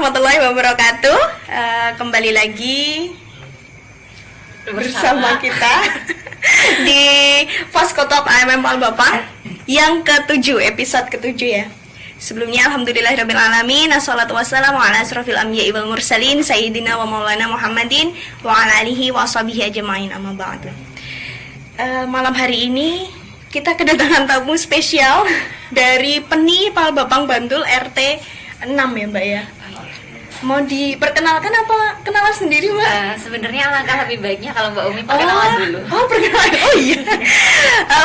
warahmatullahi wabarakatuh. Kembali lagi bersama kita di Posko Talk AMM Pal Bapak yang ke-7, episode ke-7 ya. Sebelumnya alhamdulillahirrabbilalamin, assalatu wassalamu ala asrofil anbiya'i wal mursalin sayyidina wa maulana Muhammadin wa ala alihi wa ashabihi ajma'in, amma ba'du. Malam hari ini kita kedatangan tamu spesial dari Peni Pal Bapang Bantul RT 6 ya Mbak ya. Mau diperkenalkan apa kenalan sendiri Mbak? Sebenarnya alangkah lebih baiknya kalau Mbak Umi perkenalan dulu. Perkenalan. Oh iya.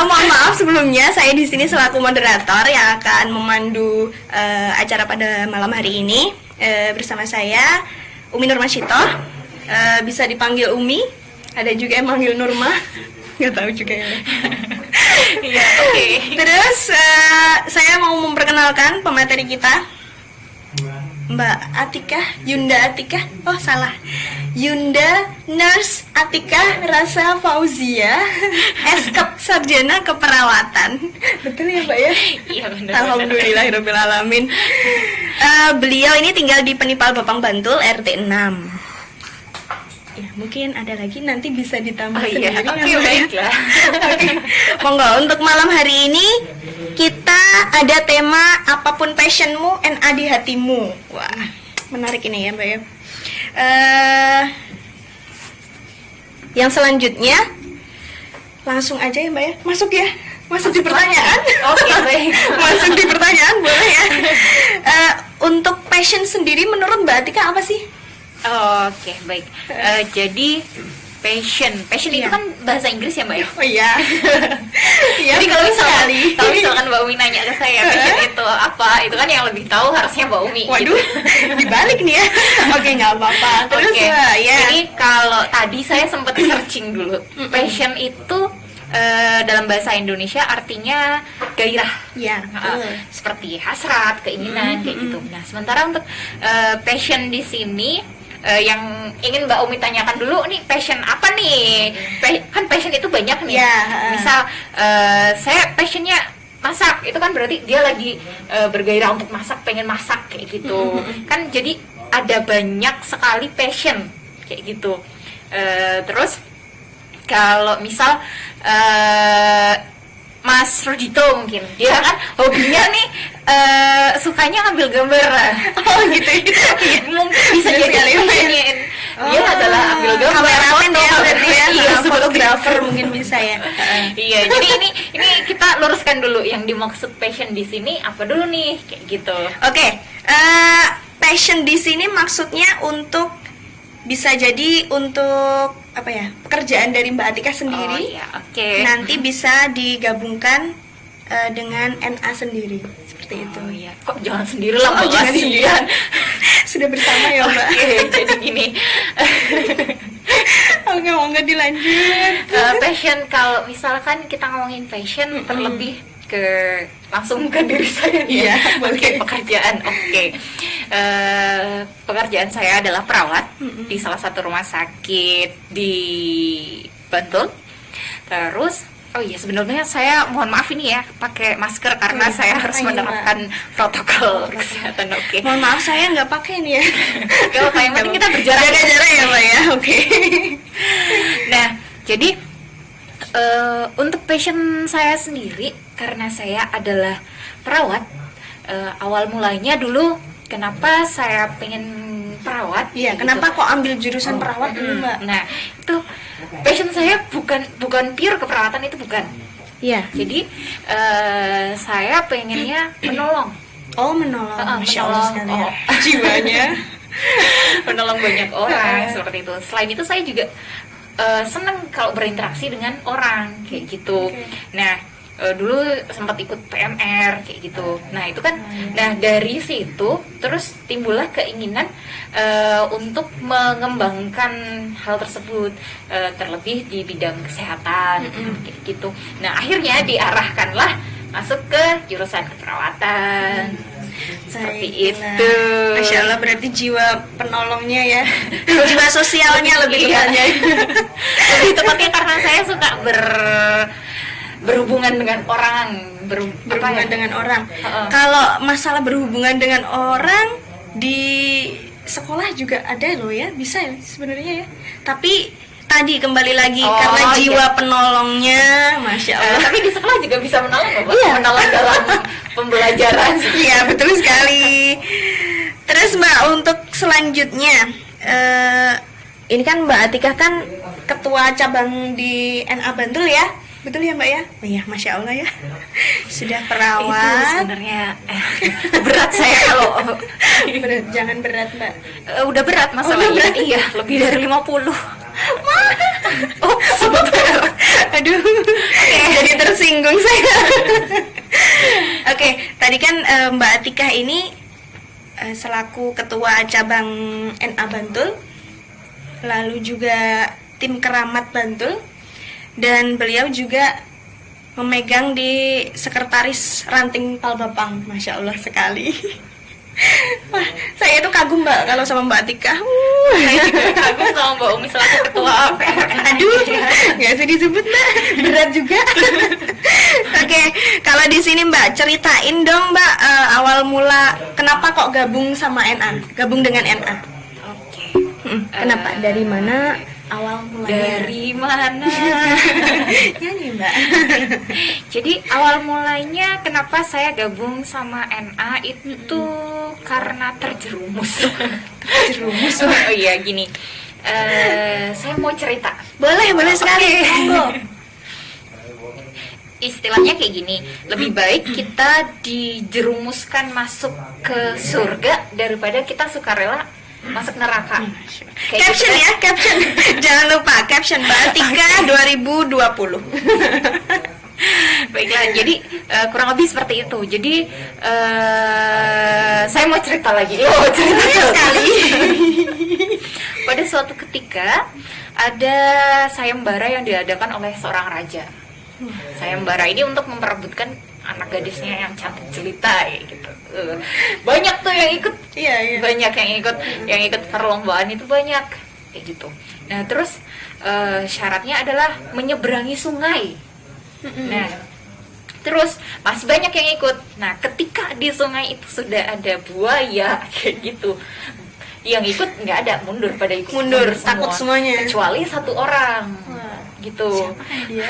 Mohon maaf sebelumnya, saya di sini selaku moderator yang akan memandu acara pada malam hari ini bersama saya Umi Nurmasyitoh. Bisa dipanggil Umi, ada juga yang manggil Nurma. Nggak tahu juga ya. Iya, oke. Terus saya mau memperkenalkan pemateri kita, Mbak Atikah, Yunda Atikah, oh salah, Yunda Nurse Atikah Rasa Fauzia, Eskep Sarjana Keperawatan. Betul ya Mbak ya? Iya benar. Alhamdulillahirrahmanirrahim. Beliau ini tinggal di Penipal Bapang Bantul RT 6. Ya, mungkin ada lagi nanti bisa ditambah sendiri. Oke, baiklah. Oke. Monggo, untuk malam hari ini kita ada tema apapun passionmu NA di hatimu. Wah, menarik ini ya Mbak ya. Yang selanjutnya langsung aja ya Mbak ya. Masuk ya. Masuk di pertanyaan. Oke, baik. Masuk di pertanyaan boleh ya. Untuk passion sendiri menurut Mbak Atika apa sih? Oke, baik. Jadi passion itu kan bahasa Inggris ya Mbak ya? Oh iya. Iya. Jadi kalau misalkan Mbak Umi nanya ke saya passion itu apa, itu kan yang lebih tahu harusnya Mbak Umi. Waduh, dibalik nih ya. Oke, nggak apa-apa. Terus Oke. ya. Jadi kalau tadi saya sempat searching dulu, passion itu dalam bahasa Indonesia artinya gairah. Ya. Seperti hasrat, keinginan kayak gitu. Nah, sementara untuk passion di sini yang ingin Mbak Umi tanyakan dulu nih, passion apa nih? Kan passion itu banyak nih. Misal saya passionnya masak, itu kan berarti dia lagi bergairah untuk masak, pengen masak kayak gitu. Kan jadi ada banyak sekali passion kayak gitu. Terus kalau misal Mas Rudito mungkin dia kan hobinya nih sukanya ngambil gambar. Oh gitu. Mungkin bisa jadi dia adalah ambil gambar. Kameramen ya berarti ya. Iya, Fotografer mungkin bisa ya. Iya, jadi ini kita luruskan dulu yang dimaksud passion di sini apa dulu nih kayak gitu. Oke. Passion di sini maksudnya untuk bisa jadi untuk apa ya, pekerjaan dari Mbak Atika sendiri. Oh, iya, oke. Nanti bisa digabungkan dengan NA sendiri seperti itu. Oh iya, kok jangan sendiri lah Mbak. Jangan sendirian. Sudah bersama ya Mbak. Oke, jadi gini. Monggo dilanjut. Passion, kalau misalkan kita ngomongin passion terlebih langsung ke diri saya nih. Iya, Oke, pekerjaan. Oke. Pekerjaan saya adalah perawat di salah satu rumah sakit di Bantul. Terus oh iya, sebenarnya saya mohon maaf ini ya pakai masker karena saya harus menerapkan protokol kesehatan. Oke. Mohon maaf saya nggak pakai ini ya. Kalau yang penting kita berjarak. Jaga jarak ya Mbak ya. Oke. Nah, jadi untuk passion saya sendiri, karena saya adalah perawat, awal mulanya dulu kenapa saya pengen perawat? Iya, kenapa kok ambil jurusan perawat dulu Mbak? Nah, itu passion saya bukan pure keperawatan, itu bukan. Iya. Jadi saya pengennya menolong. Oh, menolong. Masya Allah sekali ya. Jiwanya menolong banyak orang seperti itu. Selain itu saya juga senang kalau berinteraksi dengan orang kayak gitu. Nah, dulu sempat ikut PMR kayak gitu. Nah, itu kan nah dari situ terus timbullah keinginan untuk mengembangkan hal tersebut, terlebih di bidang kesehatan kayak gitu. Nah, akhirnya diarahkanlah masuk ke jurusan keperawatan. Seperti itu. Masya Allah, berarti jiwa penolongnya ya. Jiwa sosialnya lebih tepatnya. Lebih tepatnya karena saya suka berhubungan dengan orang, berhubungan dengan orang. Kalau masalah berhubungan dengan orang di sekolah juga ada loh ya, bisa ya sebenarnya ya. Tapi tadi kembali lagi Oh, karena jiwa iya. penolongnya, masya Allah. Tapi di sekolah juga bisa menolong loh, Mbak. Iya. Menolong dalam pembelajaran. Iya betul sekali. Terus Mbak, untuk selanjutnya ini kan Mbak Atikah kan ketua cabang di NA Bantul ya, betul ya Mbak ya? Oh iya, masya Allah ya. Sudah Itu perawat. sebenarnya berat saya kalau Berat, jangan berat Mbak. udah berat masalahnya. Udah berat. Iya, lebih dari 50. Oh, sebentar. Aduh, jadi tersinggung saya. Oke, tadi kan Mbak Atikah ini selaku ketua cabang NA Bantul, lalu juga tim keramat Bantul, dan beliau juga memegang di sekretaris ranting Palbapang, masya Allah sekali. Wah, saya itu kagum Mbak kalau sama Mbak Atikah. Saya juga kagum sama Mbak Umi selaku ketua Aduh, nggak usah disebut Mbak, berat juga. Oke, kalau di sini Mbak ceritain dong Mbak, awal mula kenapa kok gabung sama NA, gabung dengan NA. Oke. Kenapa? Dari mana awal mulanya? Dari mana? Nyanyi Mbak. Jadi awal mulanya kenapa saya gabung sama NA itu karena terjerumus. Terjerumus. Oh iya gini. Saya mau cerita. Boleh sekali. Oke. Monggo. Istilahnya kayak gini, lebih baik kita dijerumuskan masuk ke surga daripada kita sukarela masuk neraka. Kayak Caption gitu. ya, caption. Jangan lupa caption Mbak Atikah 2020. Baiklah, jadi kurang lebih seperti itu. Jadi saya mau cerita lagi. Oh, cerita Sekali. Pada suatu ketika ada sayembara yang diadakan oleh seorang raja. Sayembara ini untuk memperebutkan anak gadisnya yang cantik jelita kayak gitu. Banyak tuh yang ikut. Iya. Banyak yang ikut perlombaan itu banyak kayak gitu. Nah, terus syaratnya adalah menyeberangi sungai. Nah, terus masih banyak yang ikut. Nah, ketika di sungai itu sudah ada buaya kayak gitu, yang ikut nggak ada, mundur pada ikut, Mundur, takut semuanya. kecuali satu orang. Wah. Gitu. Siapa kan dia?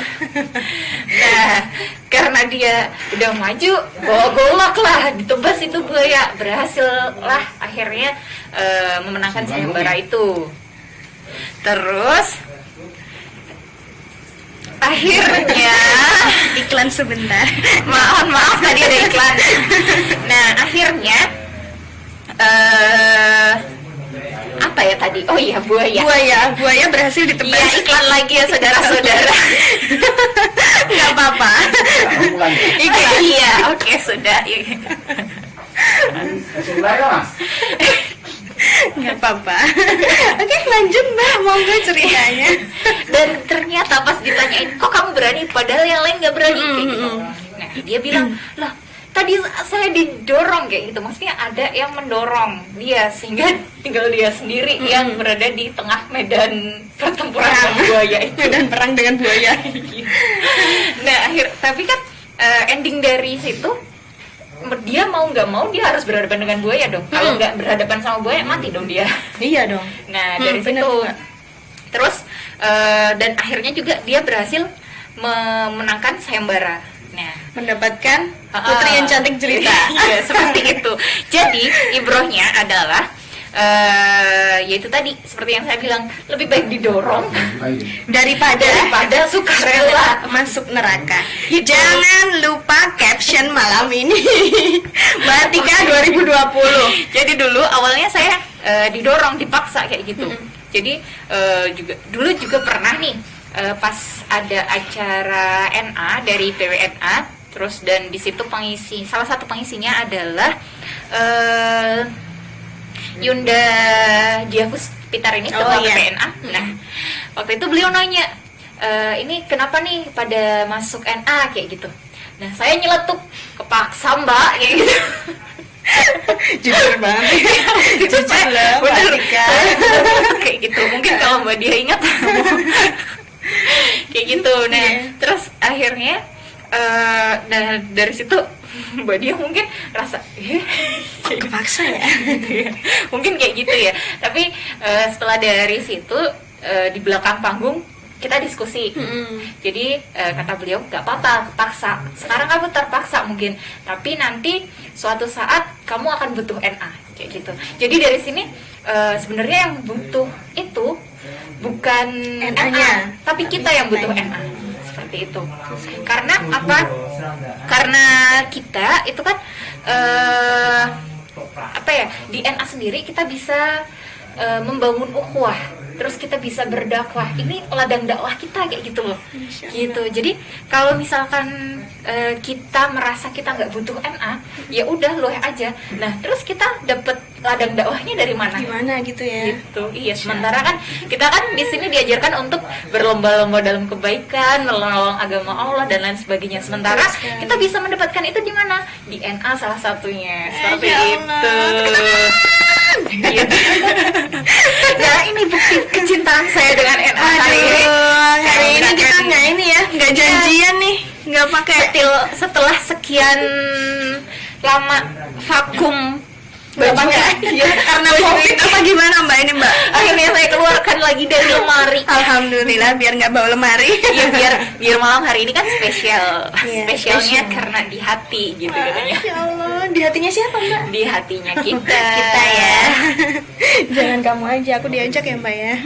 Nah, karena dia udah maju, bawa golok lah, ditebas itu buaya, berhasil lah akhirnya memenangkan sayembara itu. Terus akhirnya Iklan sebentar. maaf tadi ada iklan. Nah, akhirnya apa ya tadi? Oh iya, Buaya berhasil ditebas. Iya, iklan lagi ya saudara-saudara. Nggak apa-apa. Iklan. Iya, oke sudah. Nggak apa-apa. Oke, lanjut Mbak, monggo ceritanya. Dan ternyata pas ditanyain, kok kamu berani? Padahal yang lain nggak berani kayak gitu. Nah, dia bilang, lah tadi saya didorong kayak gitu. Maksudnya ada yang mendorong dia sehingga tinggal dia sendiri yang berada di tengah medan pertempuran dengan buaya itu. Dan perang dengan buaya. Nah, tapi kan ending dari situ dia mau nggak mau dia harus berhadapan dengan buaya dong. Kalau nggak berhadapan sama buaya mati dong dia. Iya dong. Nah, dari bener, situ Mbak. terus dan akhirnya juga dia berhasil memenangkan sayembara. Nah, Mendapatkan putri yang cantik jelita. Iya, seperti itu. Jadi ibrohnya adalah yaitu tadi seperti yang saya bilang, lebih baik didorong Daripada sukarela. masuk neraka. Jangan lupa caption malam ini. Mbak Atikah 2020. Jadi dulu awalnya saya didorong, dipaksa kayak gitu. Jadi dulu juga pernah nih pas ada acara NA dari PWNA, terus dan di situ salah satu pengisinya adalah Yunda Diavus Pitar ini ketua PWNA. Nah, waktu itu beliau nanya, ini kenapa nih pada masuk NA kayak gitu. Nah, saya nyeletuk, kepaksa Mbak kayak gitu. Jujur banget. Jujur loh, Mbak Bener, Atikah. kayak gitu. Mungkin kalau Mbak Dia ingat kayak gitu. Nah, terus akhirnya Nah dari situ Mbak Dia mungkin rasa Kepaksa ya. mungkin kayak gitu ya. Tapi setelah dari situ di belakang panggung kita diskusi. Jadi kata beliau nggak apa-apa kepaksa. Sekarang kamu terpaksa mungkin, tapi nanti suatu saat kamu akan butuh NA kayak gitu. Jadi dari sini sebenarnya yang butuh itu bukan NA-nya, tapi kita yang butuh NA. Seperti itu. Karena apa? Karena kita itu kan apa ya, di NA sendiri kita bisa membangun ukhuwah, terus kita bisa berdakwah. Ini ladang dakwah kita kayak gitu loh. Gitu. Jadi kalau misalkan kita merasa kita nggak butuh NA, ya udah loh aja. Nah terus kita dapat ladang dakwahnya dari mana? Gimana gitu ya? Gitu. Iya. Sementara kan kita kan di sini diajarkan untuk berlomba-lomba dalam kebaikan, menolong agama Allah dan lain sebagainya. Sementara kita bisa mendapatkan itu di mana? Di NA salah satunya. Seperti itu. Gitu. Nah ini bukti kecintaan saya dengan NA kali ini. Hari ini kita nggak janjian nih, nggak pakai setelah sekian lama vakum bajunya karena COVID apa gimana Mbak ini Mbak? Akhirnya saya keluarkan lagi dari lemari. Alhamdulillah, biar nggak bawa lemari. Ya biar malam hari ini kan spesial. Iya, Spesialnya spesial. karena di hati gitu katanya. Ya Allah, di hatinya siapa Mbak? Di hatinya kita. Kita ya. Jangan kamu aja, aku diajak ya Mbak ya.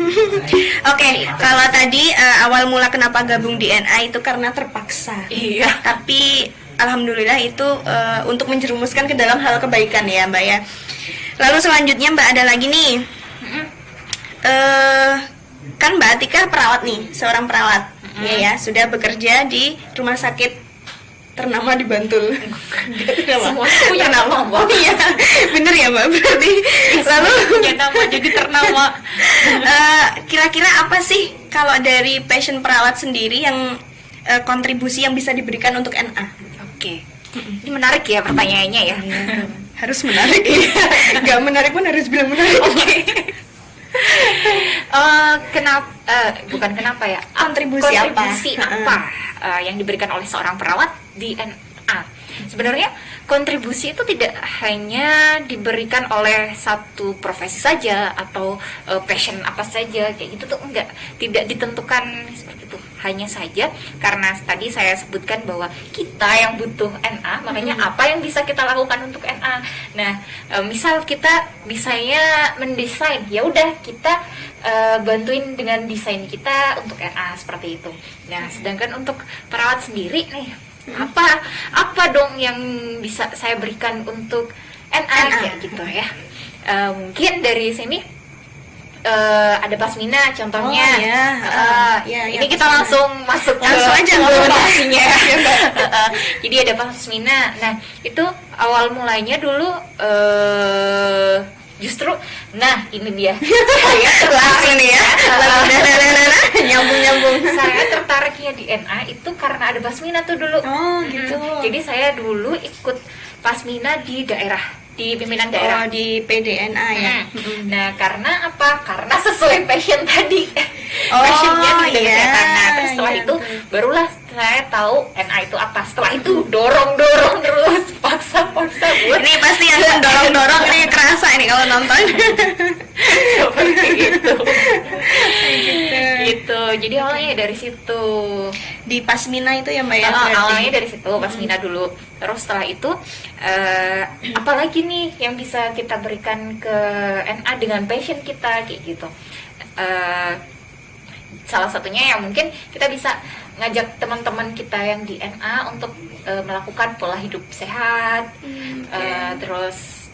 Oke, kalau tadi awal mula kenapa gabung di NA itu karena terpaksa. Iya. Tapi alhamdulillah itu untuk menjerumuskan ke dalam hal kebaikan ya Mbak ya. Lalu selanjutnya Mbak ada lagi nih. Kan Mbak Atika perawat nih, seorang perawat. Iya ya, sudah bekerja di rumah sakit ternama di Bantul. Semua punya nama, Mbak. Oh iya, bener ya Mbak berarti. Lalu punya nama jadi ternama. Kira-kira apa sih kalau dari passion perawat sendiri yang kontribusi yang bisa diberikan untuk NA? Oke. Ini menarik ya pertanyaannya ya. Harus menarik. Gak menarik pun harus bilang menarik. Oke. Bukan kenapa ya? Kontribusi apa? Yang diberikan oleh seorang perawat di NA? Sebenarnya kontribusi itu tidak hanya diberikan oleh satu profesi saja atau passion apa saja kayak gitu tuh enggak, tidak ditentukan seperti itu. Hanya saja karena tadi saya sebutkan bahwa kita yang butuh NA, makanya apa yang bisa kita lakukan untuk NA. Nah, misal kita bisanya mendesain, ya udah kita bantuin dengan desain kita untuk NA seperti itu. Nah, sedangkan untuk perawat sendiri nih, apa dong yang bisa saya berikan untuk NA kayak gitu ya. Mungkin dari sini ada Pasmina contohnya. Ini kita langsung masuk langsung aja lokasinya. Jadi ada Pasmina. Nah, itu awal mulanya dulu justru ini dia. Saya Langsung nih ya. Nyambung. Saya tertariknya di NA itu karena ada Pasmina tuh dulu. Oh, gitu. Jadi saya dulu ikut Pasmina di daerah, di pimpinan daerah. Oh, di PDNA ya. Nah, karena apa? Karena sesuai passion tadi. Oh, Passionnya di bidang iya. kesehatan. Nah, terus setelah Iya, itu betul. barulah saya tahu NA itu apa. Setelah itu dorong terus, paksa buat Ini pasti yang mendorong-dorong ini kerasa ini kalau nonton. seperti itu. Gitu. Jadi awalnya dari situ. Di Pasmina itu ya Mbak ya. Awalnya dari situ Pasmina dulu. Terus setelah itu apalagi nih yang bisa kita berikan ke NA dengan passion kita kayak gitu. Salah satunya yang mungkin kita bisa ngajak teman-teman kita yang di NA untuk melakukan pola hidup sehat, terus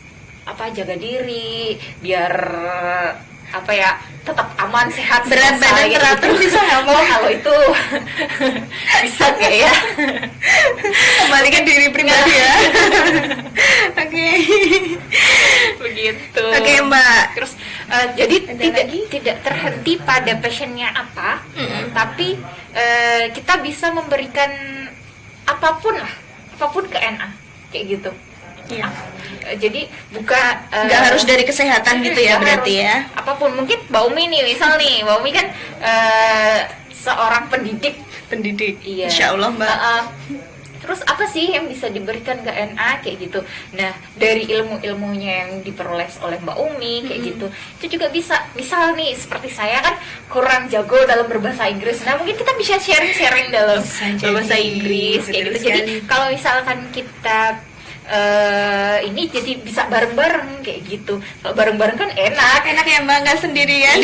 jaga diri biar tetap aman sehat. Berat badan gitu. teratur bisa nggak Mbak? Kalau itu bisa nggak ya? Kembali ke diri pribadi ya. Oke. Begitu. Oke Mbak. Terus jadi Ada tidak terhenti pada passionnya apa, tapi kita bisa memberikan apapun ke NA kayak gitu. Iya. Jadi bukan Nggak harus dari kesehatan gitu ya nggak berarti harus. ya. Apapun, mungkin Mbak Umi nih, misal nih Mbak Umi kan seorang pendidik. Pendidik. Iya. Insya Allah Mbak. terus apa sih yang bisa diberikan ke NA kayak gitu. Nah, dari ilmu-ilmunya yang diperoleh oleh Mbak Umi kayak gitu, itu juga bisa. Misal nih seperti saya kan kurang jago dalam berbahasa Inggris, nah mungkin kita bisa sharing-sharing dalam berbahasa Inggris kayak gitu. Jadi kalau misalkan kita ini jadi bisa bareng-bareng kayak gitu. Kalau bareng-bareng kan enak ya Mbak, nggak sendirian.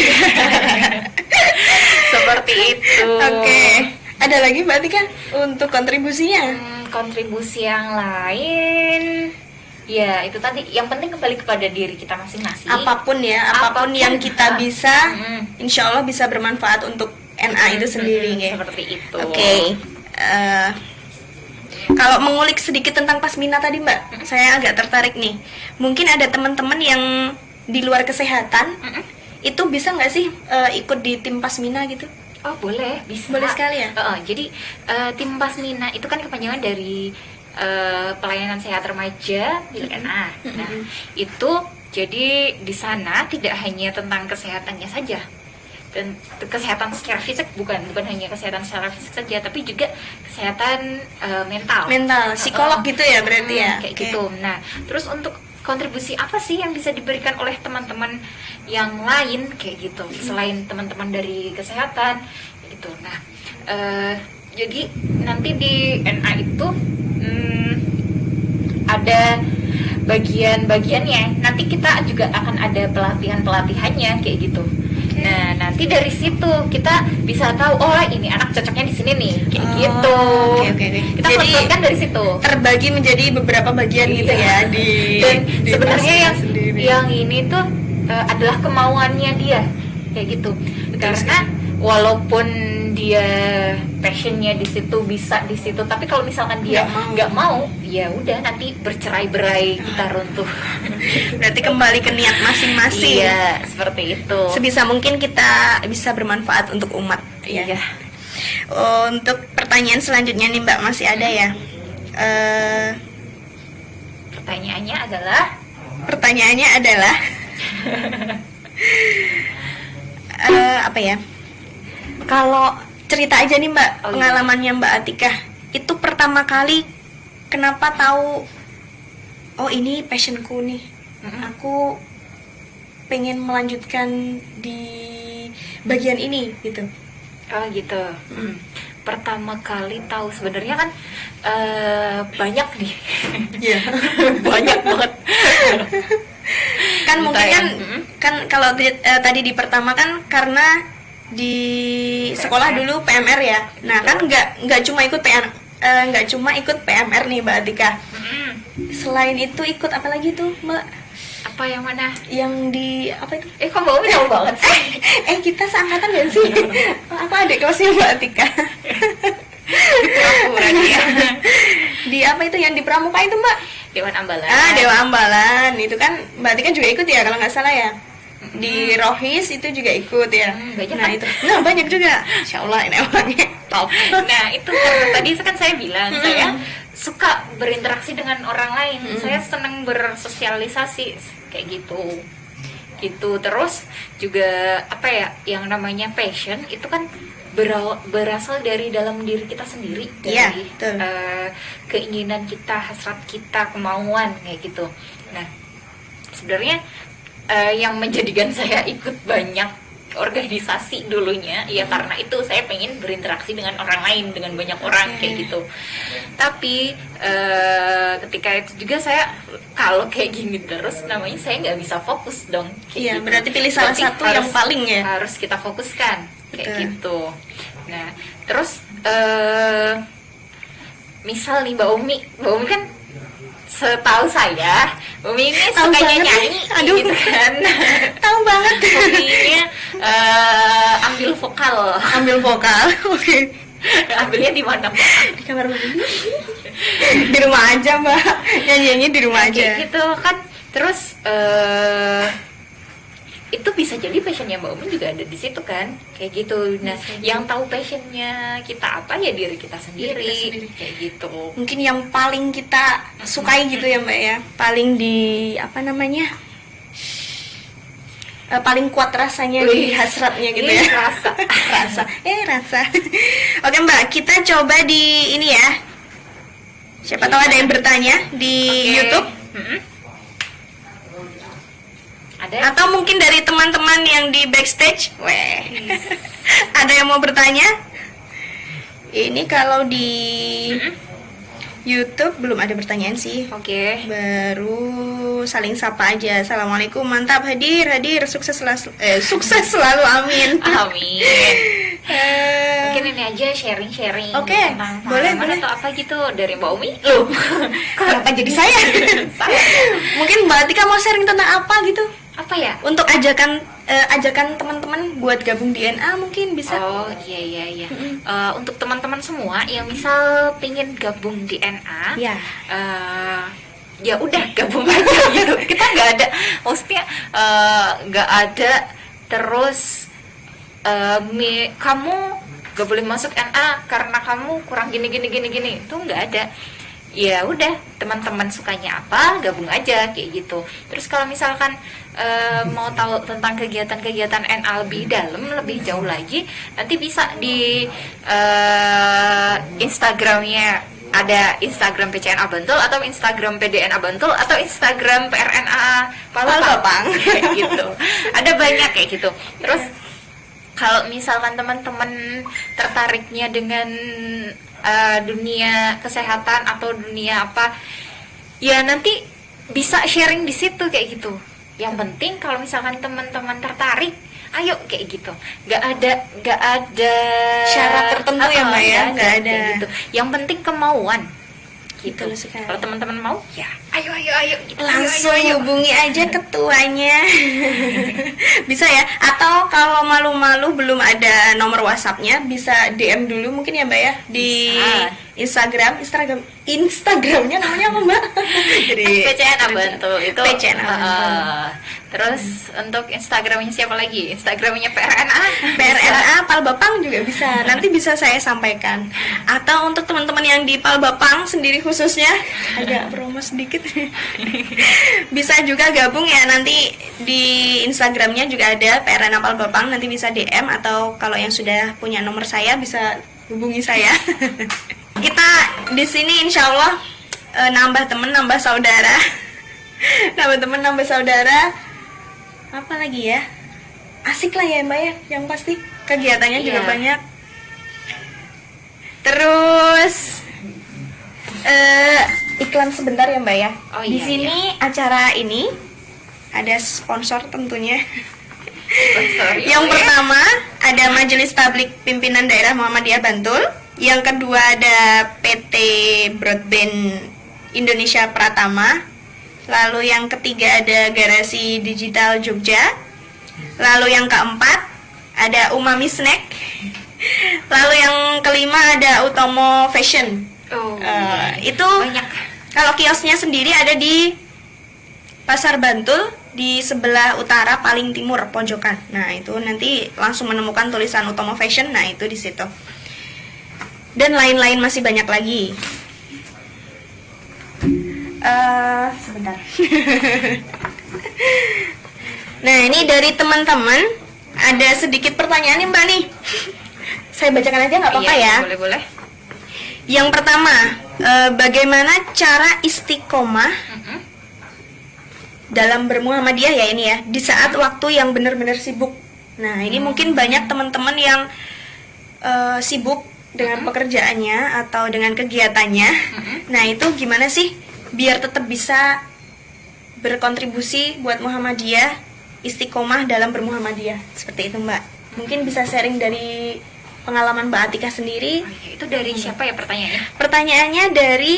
seperti itu. Oke. Ada lagi Mbak Tika untuk kontribusinya? Kontribusi yang lain, ya itu tadi. Yang penting kembali kepada diri kita masing-masing. Apapun yang kita bisa, insya Allah bisa bermanfaat untuk NA itu sendiri. Seperti itu. Oke. Kalau mengulik sedikit tentang Pasmina tadi Mbak, saya agak tertarik nih. Mungkin ada teman-teman yang di luar kesehatan, itu bisa nggak sih ikut di tim Pasmina gitu? Oh boleh, bisa. Boleh sekali ya. Jadi tim Pasmina itu kan kepanjangan dari pelayanan sehat remaja milik NA. Nah itu jadi di sana tidak hanya tentang kesehatannya saja, dan kesehatan secara fisik, bukan hanya kesehatan secara fisik saja, tapi juga kesehatan mental, psikolog gitu ya berarti ya. Kayak gitu. Nah, terus untuk kontribusi apa sih yang bisa diberikan oleh teman-teman yang lain kayak gitu, selain teman-teman dari kesehatan gitu. Nah, jadi nanti di NA itu ada bagian-bagiannya. Nanti kita juga akan ada pelatihannya kayak gitu. Nah, nanti dari situ kita bisa tahu, oh ini anak cocoknya di sini nih, kayak gitu. Kita pelajari dari situ. Terbagi menjadi beberapa bagian gitu ya dan sebenarnya yang ini tuh adalah kemauannya dia, kayak gitu. Karena walaupun dia passionnya di situ, bisa di situ, tapi kalau misalkan dia nggak mau, ya udah nanti bercerai-berai, kita runtuh. Berarti kembali ke niat masing-masing. Iya, seperti itu. Sebisa mungkin kita bisa bermanfaat untuk umat. Iya. Untuk pertanyaan selanjutnya nih Mbak, masih ada ya? Pertanyaannya adalah apa ya? Kalau cerita aja nih Mbak, pengalamannya Mbak Atika, itu pertama kali kenapa tahu, oh ini passionku nih, aku pengen melanjutkan di bagian ini gitu. Oh gitu. Pertama kali tahu sebenarnya kan banyak nih. Iya. Banyak banget. Kan mungkin kan kalau tadi di pertama kan karena di sekolah dulu PMR ya. Nah, kan nggak cuma ikut nggak cuma ikut PMR nih Mbak Atika. Selain itu ikut apa lagi tuh Mbak? Apa yang mana? Yang di apa itu? Kok Mbak Umi tahu banget sih? Kita seangkatan gak sih? Aku adik kelasnya Mbak Atika. Di apa itu yang di Pramuka itu Mbak? Dewan Ambalan. Dewa Ambalan itu kan Mbak Atika juga ikut ya kalau nggak salah ya. Di Rohis itu juga ikut ya. Banyak nah kan? itu, banyak juga. Insya Allah ini orangnya top. Nah itu karena tadi kan saya bilang saya suka berinteraksi dengan orang lain. Saya senang bersosialisasi kayak gitu. Terus juga apa ya, yang namanya passion itu kan berasal dari dalam diri kita sendiri, dari keinginan kita, hasrat kita, kemauan kayak gitu. Nah sebenarnya yang menjadikan saya ikut banyak organisasi dulunya ya karena itu saya pengen berinteraksi dengan orang lain, dengan banyak orang kayak gitu. Tapi ketika itu juga saya kalau kayak gini terus namanya saya nggak bisa fokus dong. Iya, gitu. Berarti pilih salah satu yang paling ya harus kita fokuskan kayak gitu. Nah terus misal nih Mbak Umi kan setahu saya Umi ini sukanya nyanyi gitu kan. Tahu banget. Hobinya ambil vokal. Oke. Ambilnya di mana Mbak? Di kamar mandi. Di rumah aja Mbak. Nyanyinya di rumah aja. Gitu kan. Terus itu bisa jadi passionnya Mbak Umi juga ada di situ kan, kayak gitu. Nah, yang tahu passionnya kita apa ya diri kita sendiri. Kayak gitu. Mungkin yang paling kita sukai gitu ya Mbak ya, paling di apa namanya, paling kuat rasanya di hasratnya gitu ya. Rasa. Oke Mbak, kita coba di ini ya, Siapa tahu ada yang bertanya di Oke. YouTube Ada? atau mungkin dari teman-teman yang di backstage. Weh. Ada yang mau bertanya? Ini kalau di YouTube belum ada pertanyaan sih. Oke. Baru saling sapa aja. Assalamualaikum, mantap, hadir, sukses sukses selalu, amin. Amin. Eh, Mungkin ini aja sharing-sharing Oke, tentang boleh, pengalaman boleh. atau apa gitu dari Mbak Umi. Loh, kenapa jadi saya? Mungkin Mbak Tika mau sharing tentang apa gitu? Apa ya? Untuk ajakan teman-teman buat gabung di NA mungkin bisa. Oh iya. Untuk teman-teman semua yang misal pengen gabung di NA, Ya. ya udah gabung aja gitu. Kita nggak ada, maksudnya nggak ada terus kamu gak boleh masuk NA karena kamu kurang gini itu nggak ada. Ya udah, teman-teman sukanya apa gabung aja kayak gitu. Terus kalau misalkan mau tahu tentang kegiatan-kegiatan NA lebih dalam, lebih jauh lagi, nanti bisa di Instagramnya, ada Instagram PCNA Bantul atau Instagram PDNA Bantul atau Instagram PRNA Palembang kayak gitu. Ada banyak kayak gitu. Terus kalau misalkan teman-teman tertariknya dengan dunia kesehatan atau dunia apa, ya nanti bisa sharing di situ kayak gitu. Yang penting kalau misalkan teman-teman tertarik, ayo kayak gitu. Nggak ada Syarat tertentu ya, Mbak, ya? Nggak ada. kayak gitu. Yang penting kemauan gitu. Betul sekali. Kalau teman-teman mau, ya ayo gitu. Langsung Ayo. hubungi aja ketuanya. Bisa ya? Atau kalau malu-malu belum ada nomor WhatsApp-nya, bisa DM dulu mungkin ya, Mbak ya, di Bisa. Instagramnya namanya apa, Mbak? Jadi PCNA Bantul itu. PCNA Bantul. Terus untuk Instagramnya siapa lagi? Instagramnya PRNA. PRNA Palbapang juga bisa. Nanti bisa saya sampaikan. Atau untuk teman-teman yang di Palbapang sendiri khususnya, agak promo sedikit. Bisa juga gabung ya, nanti di Instagramnya juga ada PRNA Palbapang, nanti bisa DM atau kalau yang sudah punya nomor saya bisa hubungi saya. Kita di sini insya Allah nambah temen, nambah saudara. Nambah temen, nambah saudara. Apa lagi ya? Asik lah ya, Mbak ya, yang pasti kegiatannya juga Iya. banyak. Terus iklan sebentar ya, Mbak ya. Oh, Di iya, sini acara ini ada sponsor tentunya. Sorry, Yang boleh. pertama ada Majelis Tablik Pimpinan Daerah Muhammadiyah Bantul. Yang kedua ada PT Broadband Indonesia Pratama. Lalu yang ketiga ada Garasi Digital Jogja. Lalu yang keempat ada Umami Snack. Lalu yang kelima ada Utomo Fashion. Oh, Itu banyak. kalau kiosnya sendiri ada di Pasar Bantul di sebelah utara paling timur pojokan. Nah, itu nanti langsung menemukan tulisan Utomo Fashion. Nah, itu di situ. Dan lain-lain masih banyak lagi. Sebentar. Nah, ini dari teman-teman ada sedikit pertanyaan nih, Mbak nih. Saya bacakan aja nggak apa-apa Iya, ya. boleh. Yang pertama, bagaimana cara istiqomah dalam bermuhammadiyah ya ini ya, di saat waktu yang benar-benar sibuk. Nah, ini mungkin banyak teman-teman yang sibuk dengan pekerjaannya atau dengan kegiatannya. Nah, itu gimana sih biar tetap bisa berkontribusi buat Muhammadiyah, istiqomah dalam bermuhammadiyah. Seperti itu, Mbak. Mungkin bisa sharing dari pengalaman Mbak Atika sendiri. Oh, iya. Itu dari siapa ya pertanyaannya? Pertanyaannya dari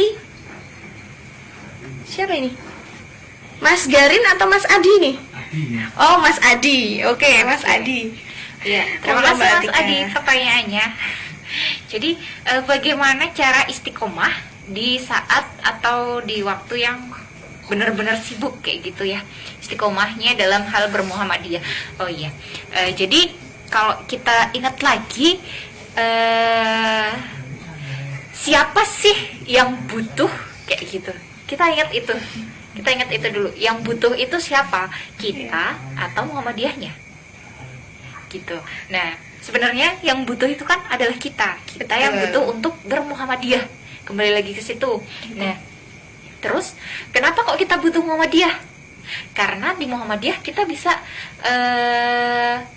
siapa ini? Mas Garin atau Mas Adi nih? Oh, Mas Adi. Oke, Mas Adi. Iya, terima Halo, kasih Mbak Mas Atika. Adi pertanyaannya. Jadi bagaimana cara istiqomah di saat atau di waktu yang benar-benar sibuk kayak gitu ya, istiqomahnya dalam hal bermuhammadiyah. Oh iya, jadi kalau kita ingat lagi, siapa sih yang butuh kayak gitu? Kita ingat itu dulu. Yang butuh itu siapa? Kita atau Muhammadiyahnya? Gitu. Nah, sebenarnya yang butuh itu kan adalah kita yang Betul. butuh untuk bermuhammadiyah. kembali lagi ke situ. Nah, terus kenapa kok kita butuh Muhammadiyah? Karena di Muhammadiyah kita bisa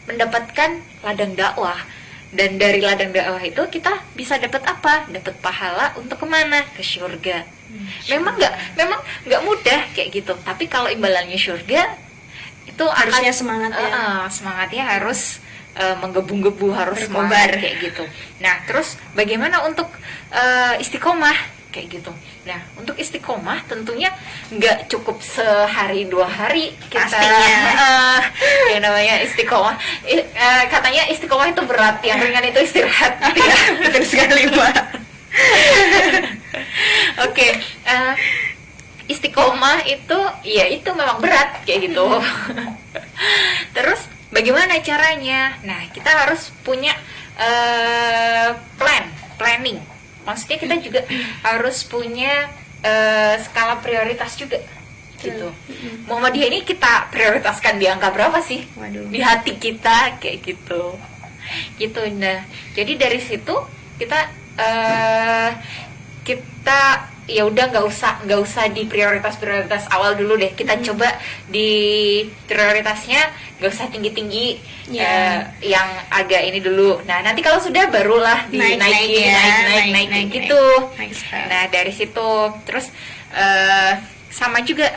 mendapatkan ladang dakwah, dan dari ladang dakwah itu kita bisa dapat apa? Dapat pahala untuk kemana? Ke surga. Memang nggak mudah kayak gitu. Tapi kalau imbalannya surga, itu Harusnya akan semangat ya. semangatnya harus menggebu-gebu, harus Berkobar. semangat kayak gitu. Nah, terus bagaimana untuk istiqomah kayak gitu? Nah, untuk istiqomah tentunya nggak cukup sehari 2 hari kita yang namanya istiqomah. Katanya istiqomah itu berat, yang ringan itu istirahat. Ya, Betul sekali, Mbak. Oke, istiqomah itu ya itu memang berat kayak gitu. Terus bagaimana caranya? Nah, kita harus punya planning. Maksudnya kita juga harus punya skala prioritas juga gitu. Muhammadiyah ini kita prioritaskan di angka berapa sih? Waduh. Di hati kita kayak gitu. Gitu. Nah, jadi dari situ kita ya udah nggak usah di prioritas awal dulu deh. Kita coba di prioritasnya nggak usah tinggi yang agak ini dulu. Nah, nanti kalau sudah barulah naik gitu. Nah, dari situ terus sama juga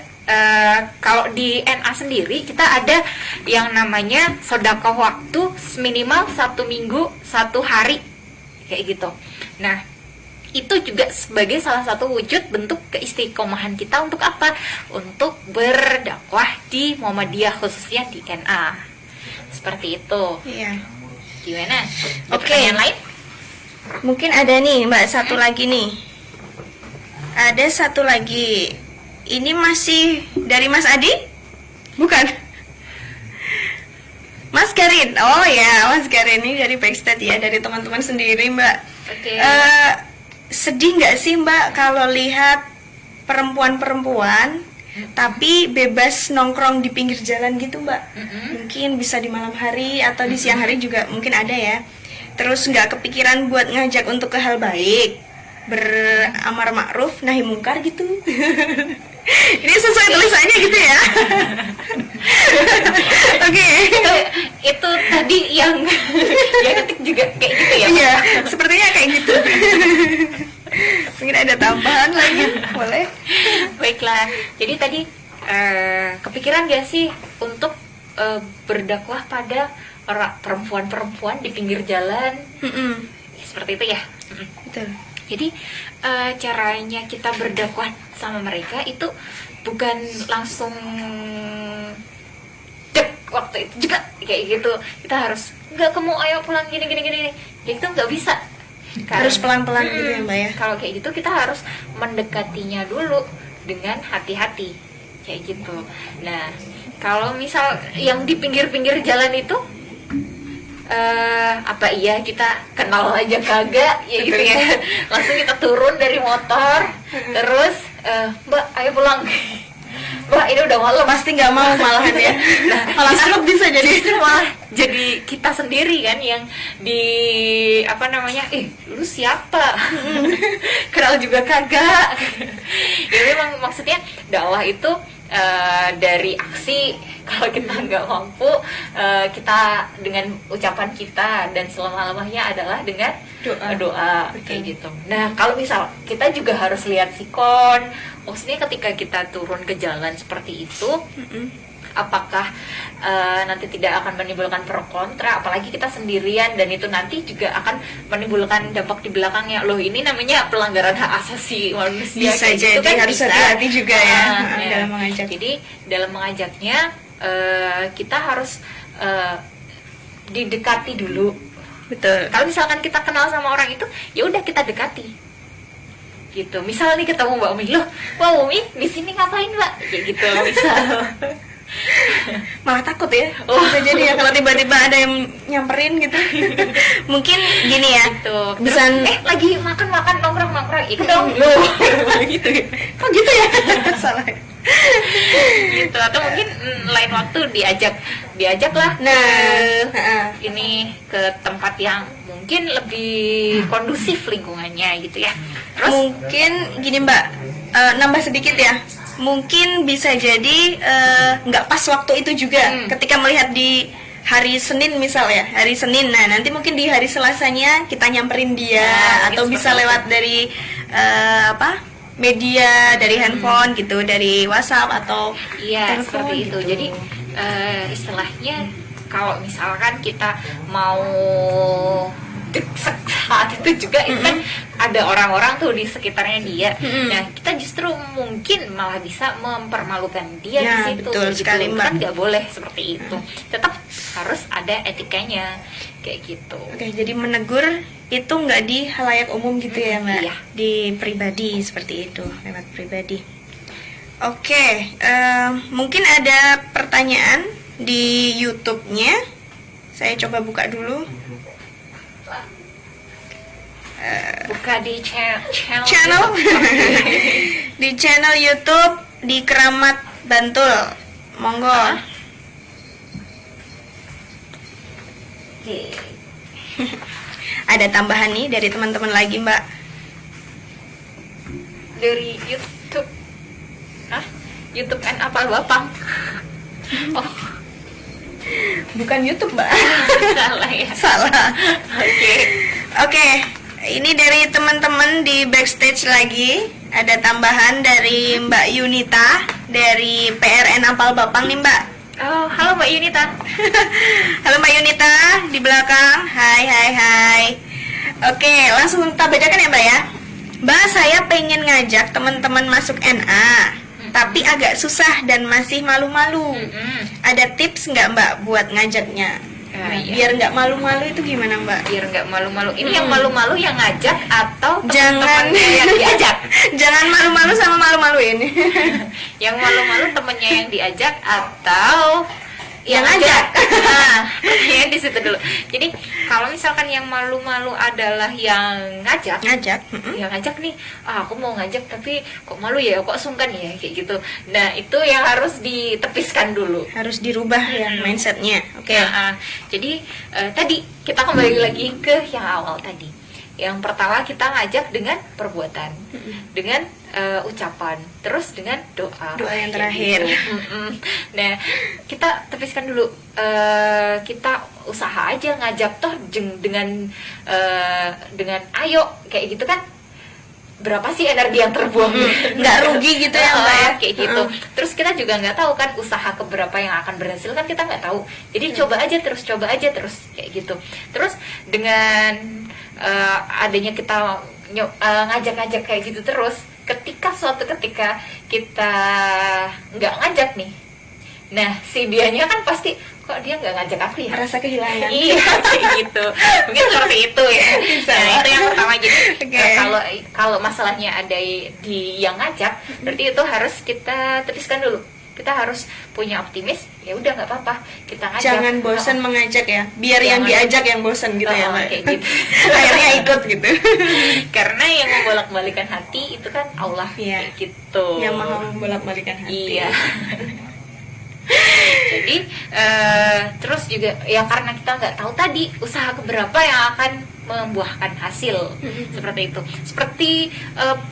kalau di NA sendiri kita ada yang namanya sedekah waktu minimal 1 minggu 1 hari kayak gitu. Nah, itu juga sebagai salah satu wujud bentuk keistiqomahan kita untuk apa? Untuk berdakwah di Muhammadiyah, khususnya di NA. Seperti itu. Iya. Gimana? Oke. Pertanyaan lain? Mungkin ada nih, Mbak, satu lagi nih. Ada satu lagi. Ini masih dari Mas Adi? Bukan. Mas Garin. Oh ya, Mas Garin ini dari backstage ya, dari teman-teman sendiri, Mbak. Oke. Sedih nggak sih, Mbak, kalau lihat perempuan-perempuan tapi bebas nongkrong di pinggir jalan gitu, Mbak? Mungkin bisa di malam hari atau di siang hari juga mungkin ada ya. Terus nggak kepikiran buat ngajak untuk ke hal baik, beramar ma'ruf nahi mungkar gitu. Ini sesuai tulisannya gitu ya. Oke. Itu tadi yang dia ketik juga kayak gitu ya? Iya, sepertinya kayak gitu. Mungkin ada tambahan lagi, boleh? Baiklah. Jadi tadi kepikiran gak sih untuk berdakwah pada perempuan-perempuan di pinggir jalan? Seperti itu ya? Betul. Jadi caranya kita berdakwah sama mereka itu bukan langsung dek waktu itu juga kayak gitu. Kita harus nggak kamu ayo pulang gini. Itu nggak bisa. Harus pelan-pelan gitu ya, Mbak ya. Kalau kayak gitu kita harus mendekatinya dulu dengan hati-hati kayak gitu. Nah, kalau misal yang di pinggir-pinggir jalan itu apa iya kita kenal aja kagak ya gitu ya, langsung kita turun dari motor terus Mbak ayo pulang, Mbak ini udah malam, Pasti nggak mau malahan ya. nah Malah stroke bisa jadi. justru malah jadi kita sendiri kan yang di apa namanya, lu siapa, kenal juga kagak. Ya memang maksudnya dakwah itu dari aksi. Kalau kita nggak mampu, kita dengan ucapan kita dan selama-lamanya adalah dengan doa kayak gitu. Nah, kalau misal kita juga harus lihat sikon, maksudnya ketika kita turun ke jalan seperti itu, apakah nanti tidak akan menimbulkan pro kontra, apalagi kita sendirian dan itu nanti juga akan menimbulkan dampak di belakangnya. Loh, ini namanya pelanggaran hak asasi manusia. Bisa jadi, gitu kan, harus bisa. hati-hati juga ya Ya. dalam mengajak. Jadi dalam mengajaknya kita harus didekati dulu. Betul. Kalau misalkan kita kenal sama orang itu, ya udah kita dekati. Gitu. Misal nih ketemu Mbak Umi, loh, Mbak Umi di sini ngapain, Mbak? Kayak gitu misal. Malah takut ya. Bisa jadi ya kalau tiba-tiba ada yang nyamperin gitu. Mungkin gini ya. Gitu. Bisa Lagi makan nongkrong ikut dong. Loh. Gitu ya. kok gitu ya? Salah. Gitu, atau mungkin lain waktu diajak diajak lah Nah, ini ke tempat yang mungkin lebih kondusif lingkungannya gitu ya. Terus mungkin gini Mbak, nambah sedikit ya. Mungkin bisa jadi nggak pas waktu itu juga ketika melihat di hari Senin misal ya, hari Senin. Nah, nanti mungkin di hari Selasanya kita nyamperin dia Nah, atau mungkin bisa seperti lewat dari media, dari handphone gitu, dari WhatsApp atau iya telepon seperti itu. gitu. Jadi istilahnya kalau misalkan kita mau deksek saat itu juga itu kan ada orang-orang tuh di sekitarnya dia. Nah, kita justru mungkin malah bisa mempermalukan dia Ya, di situ. betul gitu. sekali, Mbak. Kan nggak boleh seperti itu. Tetap harus ada etikanya kayak gitu. Oke, jadi menegur itu nggak di halayak umum gitu ya Mbak? Iya. Di pribadi seperti itu, lewat pribadi. Oke, mungkin ada pertanyaan di YouTube-nya. Saya coba buka dulu. Buka di channel Channel YouTube. di channel YouTube di Keramat Bantul. Monggo. Oke. Ada tambahan nih dari teman-teman lagi Mbak. Dari YouTube. YouTube kan apal bapang. Oh, Bukan YouTube Mbak. salah ya. Salah. Oke. Oke, ini dari teman-teman di backstage lagi. Ada tambahan dari Mbak Yunita dari PRN Apal Bapang nih Mbak. Oh, halo Mbak Yunita. Halo Mbak Yunita di belakang. Hai. Oke, langsung kita bacakan ya Mbak ya. Mbak, saya pengen ngajak teman-teman masuk NA, tapi agak susah dan masih malu-malu. Ada tips nggak Mbak buat ngajaknya? Iya. Biar nggak malu-malu itu gimana Mbak? Biar nggak malu-malu. Ini yang malu-malu yang ngajak atau Jangan. teman-temannya yang diajak? Jangan malu-malu sama malu-maluin. Yang malu-malu temennya yang diajak atau Yang ngajak. Nah, pertanyaannya di situ dulu. Jadi kalau misalkan yang malu-malu adalah yang ngajak, Ngajak. yang ngajak nih, aku mau ngajak tapi kok malu ya, kok sungkan ya, kayak gitu. Nah, itu yang harus ditepiskan dulu. Harus dirubah ya mindsetnya. Oke. Jadi tadi kita kembali lagi ke yang awal tadi. Yang pertama kita ngajak dengan perbuatan, dengan ucapan, terus dengan doa. Doa yang kayak terakhir. gitu. Nah, kita tepiskan dulu. Kita usaha aja ngajak toh dengan ayo kayak gitu kan. Berapa sih energi yang terbuang? Nggak rugi gitu ya Mbak ya? Kayak gitu. Terus kita juga nggak tahu kan usaha keberapa yang akan berhasil kan kita nggak tahu. Jadi coba aja terus kayak gitu. Terus dengan adanya kita ngajak-ngajak kayak gitu terus, suatu ketika kita nggak ngajak nih, nah si dianya kan pasti kok dia nggak ngajak aku ya, Merasa kehilangan. iya kayak gitu, mungkin seperti itu ya. Nah itu yang pertama. Jadi kalau masalahnya ada di yang ngajak, berarti itu harus kita tepiskan dulu. Kita harus punya optimis, ya udah nggak apa-apa kita ngajak. Jangan bosan mengajak ya, biar yang diajak yang bosan gitu ya Mbak. Kayak gitu. Akhirnya ikut gitu. Karena yang membolak-balikan hati itu kan Allah. Iya. Kayak gitu. Yang maha membolak-balikan hati. Iya. Jadi terus juga ya karena kita nggak tahu tadi usaha keberapa yang akan membuahkan hasil. Seperti itu. Seperti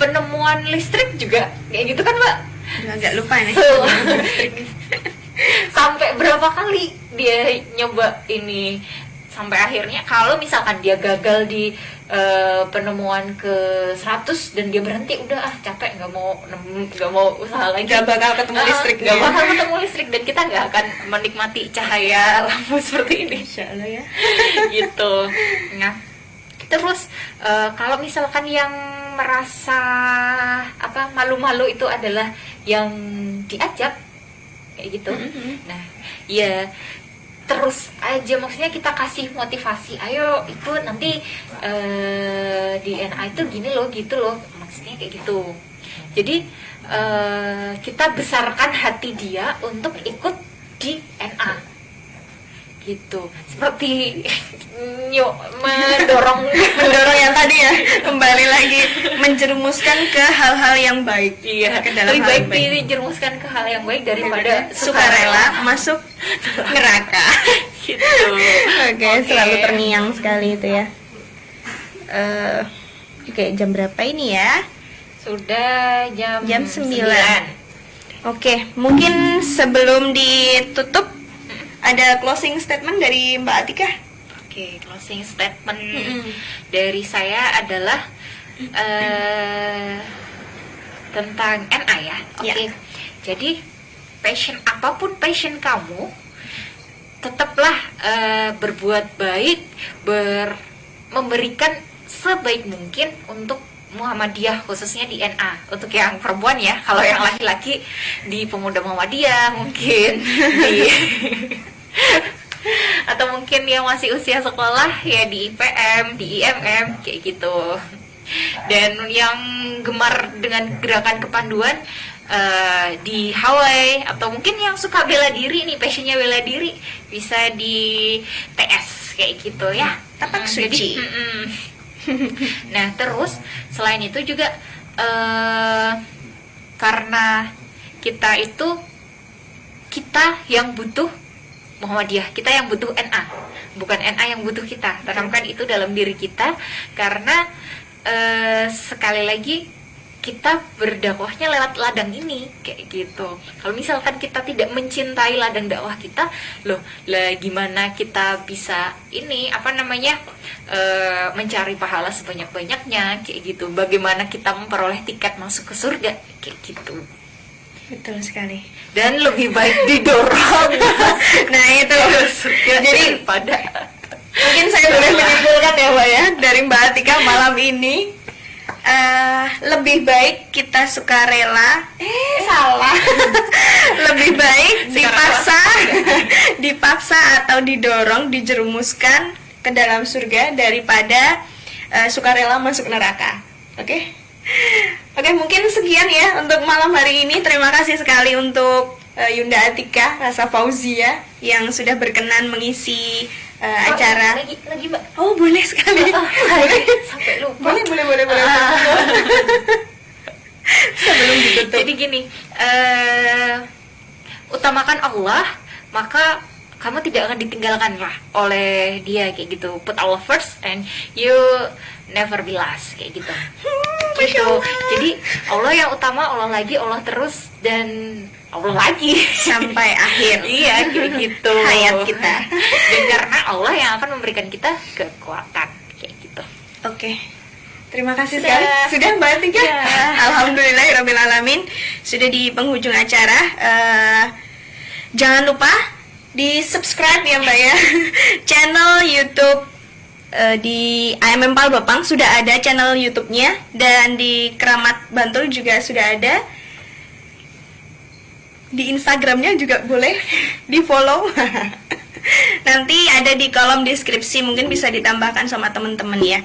penemuan listrik juga kayak gitu kan Mbak. Agak lupa nih. Sampai berapa kali dia nyoba ini sampai akhirnya kalau misalkan dia gagal di penemuan ke 100 dan dia berhenti, udah capek, nggak mau usaha lagi, Nggak bakal ketemu listrik. nggak bakal ketemu listrik dan kita nggak akan menikmati cahaya lampu seperti ini. Insya Allah ya. Gitu. Nah, terus kalau misalkan yang merasa malu-malu itu adalah yang diajak kayak gitu. Nah, ya terus aja, maksudnya kita kasih motivasi, ayo itu nanti di NA itu gini loh, gitu loh, maksudnya kayak gitu. Jadi kita besarkan hati dia untuk ikut di NA gitu. Seperti mendorong Mendorong yang tadi ya, kembali lagi menjerumuskan ke hal-hal yang baik. iya, ke dalam lebih hal baik yang baik. dijerumuskan ke hal yang baik daripada sukarela masuk neraka. gitu. Oke, selalu terngiang sekali itu ya. Oke, jam berapa ini ya? Sudah jam Jam 9. Oke, mungkin sebelum ditutup ada closing statement dari Mbak Atika. Oke, closing statement dari saya adalah tentang NA ya. Oke. Ya. Jadi apapun passion kamu, tetaplah berbuat baik, memberikan sebaik mungkin untuk Muhammadiyah, khususnya di NA. Untuk yang perempuan ya, kalau yang laki-laki di Pemuda Muhammadiyah mungkin di atau mungkin yang masih usia sekolah ya di IPM, di IMM kayak gitu. Dan yang gemar dengan gerakan kepanduan di Hawaii, atau mungkin yang suka bela diri nih, passionnya bela diri, bisa di TS kayak gitu ya. Tapak suci. Nah, terus selain itu juga karena kita yang butuh Muhammadiyah, kita yang butuh NA, bukan NA yang butuh kita. Tanamkan itu dalam diri kita, karena sekali lagi kita berdakwahnya lewat ladang ini kayak gitu. Kalau misalkan kita tidak mencintai ladang dakwah kita, gimana kita bisa mencari pahala sebanyak-banyaknya kayak gitu. Bagaimana kita memperoleh tiket masuk ke surga kayak gitu. Betul sekali. Dan lebih baik didorong. Nah itu. Surga Jadi daripada mungkin saya boleh menyimpulkan ya Mbak ya, dari Mbak Atika malam ini, lebih baik kita sukarela salah lebih baik dipaksa atau didorong, dijerumuskan ke dalam surga daripada sukarela masuk neraka. Oke, mungkin sekian ya untuk malam hari ini. Terima kasih sekali untuk Yunda Atika Rasa Fauzia yang sudah berkenan mengisi acara. lagi Mbak. Oh, boleh sekali. Boleh. Sampai lupa. Boleh. Sebelum ditutup. Jadi gini, utamakan Allah, maka kamu tidak akan ditinggalkan lah oleh Dia kayak gitu. Put Allah first and you never be last kayak gitu. Gitu. Jadi Allah yang utama, Allah lagi, Allah terus, dan Allah lagi Sampai akhir. Iya, kayak gitu Hayat kita. Dan karena Allah yang akan memberikan kita kekuatan kayak gitu. Oke. Terima kasih Sudah. sekali. Sudah Mbak Atika? Ya. Alhamdulillahirrabbilalamin. Sudah di penghujung acara. Jangan lupa di subscribe ya Mbak ya. Channel YouTube di AMM Palbapang sudah ada channel YouTube-nya, dan di Keramat Bantul juga sudah ada. Di Instagramnya juga boleh di follow. Nanti ada di kolom deskripsi, mungkin bisa ditambahkan sama teman-teman ya.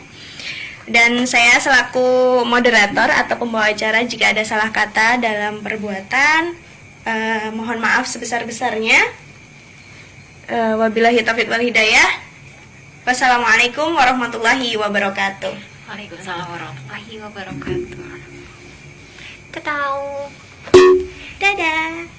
Dan saya selaku moderator atau pembawa acara, jika ada salah kata dalam perbuatan, mohon maaf sebesar-besarnya. Wabillahi taufiq wal hidayah. Wassalamualaikum warahmatullahi wabarakatuh. Waalaikumsalam warahmatullahi wabarakatuh. Ketau. Dadah.